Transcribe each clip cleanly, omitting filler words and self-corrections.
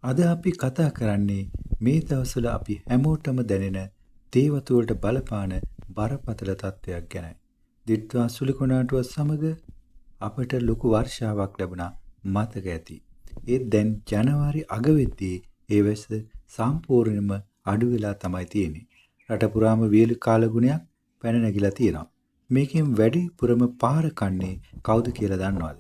අද අපි කතා කරන්නේ මේ දවස්වල අපි හැමෝටම දැනෙන තේ වතු වලට බලපාන බරපතල තත්ත්වයක් ගැනයි. දිට්වා සුලිකොනාටුවත් සමග අපට ලොකු වර්ෂාවක් ලැබුණා මතක ඇති. ඒත් දැන් ජනවාරි අග වෙද්දී ඒ වැස්ස සම්පූර්ණයෙන්ම අඩු වෙලා තමයි තියෙන්නේ. රට පුරාම වියලි කාලගුණයක් පැන නැගිලා තියෙනවා. මේකෙන් වැඩිපුරම පාර කන්නේ කවුද කියලා දන්නවද?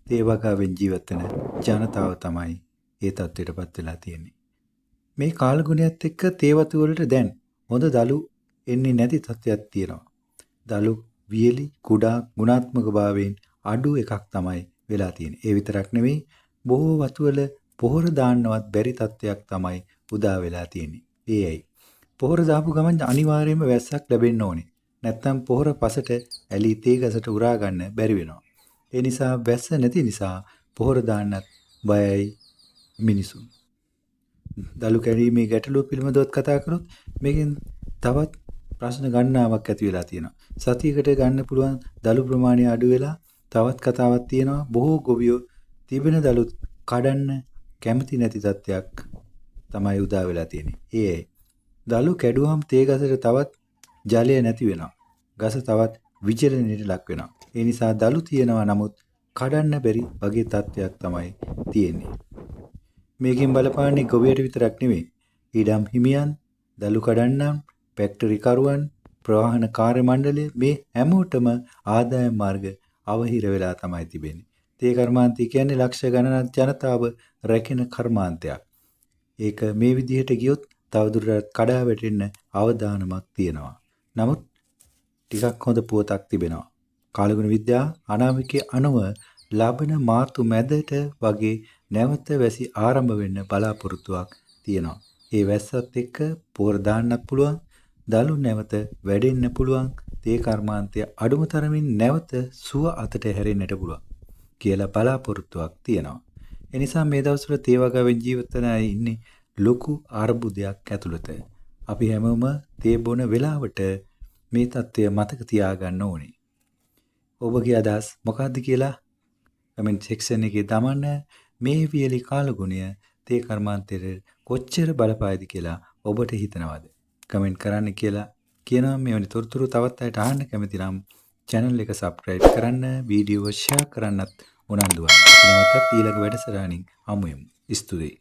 තේ වගාවෙන් ජීවත් වෙන ජනතාව තමයි ඒ තත්ත්වයටපත් වෙලා තියෙන්නේ. මේ කාලගුණයත් එක්ක තේ වතු වලට දැන් හොඳ දලු එන්නේ නැති තත්ත්වයක් තියෙනවා. දලු වියලි කුඩා ගුණාත්මක භාවයෙන් අඩු එකක් තමයි වෙලා තියෙන්නේ. ඒ විතරක් නෙවෙයි බොහෝ වතු වල පොහොර දාන්නවත් බැරි තත්ත්වයක් තමයි උදා වෙලා තියෙන්නේ. ඒ ඇයි? පොහොර දාපු ගමන් අනිවාර්යයෙන්ම වැස්සක් ලැබෙන්න ඕනේ. නැත්තම් පොහොර පසට ඇලි තේ ගසට උරා ගන්න බැරි වෙනවා. ඒ නිසා වැස්ස නැති නිසා පොහොර දාන්නත් බයයි මිනිසුන්. දලු කැඩීමේ ගැටලුව පිළිබඳව කතා කරොත් මේකෙන් තවත් ප්‍රශ්න ගණනාවක් ඇති වෙලා තියෙනවා. සතියකට ගන්න පුළුවන් දලු ප්‍රමාණය අඩු වෙලා තවත් කතාවක් තියෙනවා. බොහෝ ගොවියෝ තිබෙන දලුත් කඩන්න කැමති නැති තත්ත්වයක් තමයි උදා වෙලා තියෙන්නේ. ඒ දලු කැඩුවම් තේ ගසට තවත් ජලය නැති වෙනවා. ගස තවත් විචලනයට ලක් වෙනවා. ඒ නිසා දලු තියෙනවා නමුත් කඩන්න බැරි වගේ තත්ත්වයක් තමයි තියෙන්නේ. මේකෙන් බලපාන්නේ ගොවියට විතරක් නෙවෙයි. ඊඩම් හිමියන්, දලු කඩන්නන්, ෆැක්ටරි කරුවන්, ප්‍රවාහන කාර්ය මණ්ඩලය මේ හැමෝටම ආදායම් මාර්ග අවහිර වෙලා තමයි තිබෙන්නේ. තේ කර්මාන්තය කියන්නේ ලක්ෂ ගණනක් ජනතාව රැකෙන කර්මාන්තයක්. ඒක මේ විදිහට ගියොත් තවදුරටත් කඩා වැටෙන්න අවදානමක් තියෙනවා. නමුත් ටිකක් හොඳ පුවතක් තිබෙනවා. කාලගුණ විද්‍යාව අනාමිකයේ අනුව ලබන මාර්තු මැදට වගේ නැවත වැසි ආරම්භ වෙන්න බලාපොරොත්තුවක් තියෙනවා. ඒ වැස්සත් එක්ක පොර දාන්නත් පුළුවන්, දලු නැවත වැඩෙන්න පුළුවන්, තේ කර්මාන්තය අඩුම තරමින් නැවත සුව අතට හැරෙන්නට පුළුවන් කියලා බලාපොරොත්තුවක් තියෙනවා. ඒ නිසා මේ දවස්වල තේ වගාවෙන් ජීවත් වෙන අය ඉන්නේ ලොකු අර්බුදයක් ඇතුළත. අපි හැමෝම තේ බොන වෙලාවට මේ தත්ත්වය මතක තියාගන්න ඕනේ. ඔබගේ අදහස් මොකක්ද කියලා කමෙන්ට් සෙක්ෂන් එකේ දාන්න. මේ වියලි කාලගුණය තේ කර්මාන්තයට කොච්චර බලපායිද කියලා ඔබට හිතනවාද? කමෙන්ට් කරන්න කියලා කියනවා. මේ වගේ තොරතුරු තවත් අයට අහන්න කැමති නම් channel එක subscribe කරන්න, වීඩියෝ share කරන්නත් උනන්දු වෙන්න. අපි නැවතත් ඊළඟ වැඩසටහනින් හමු වෙමු. ස්තුතියි.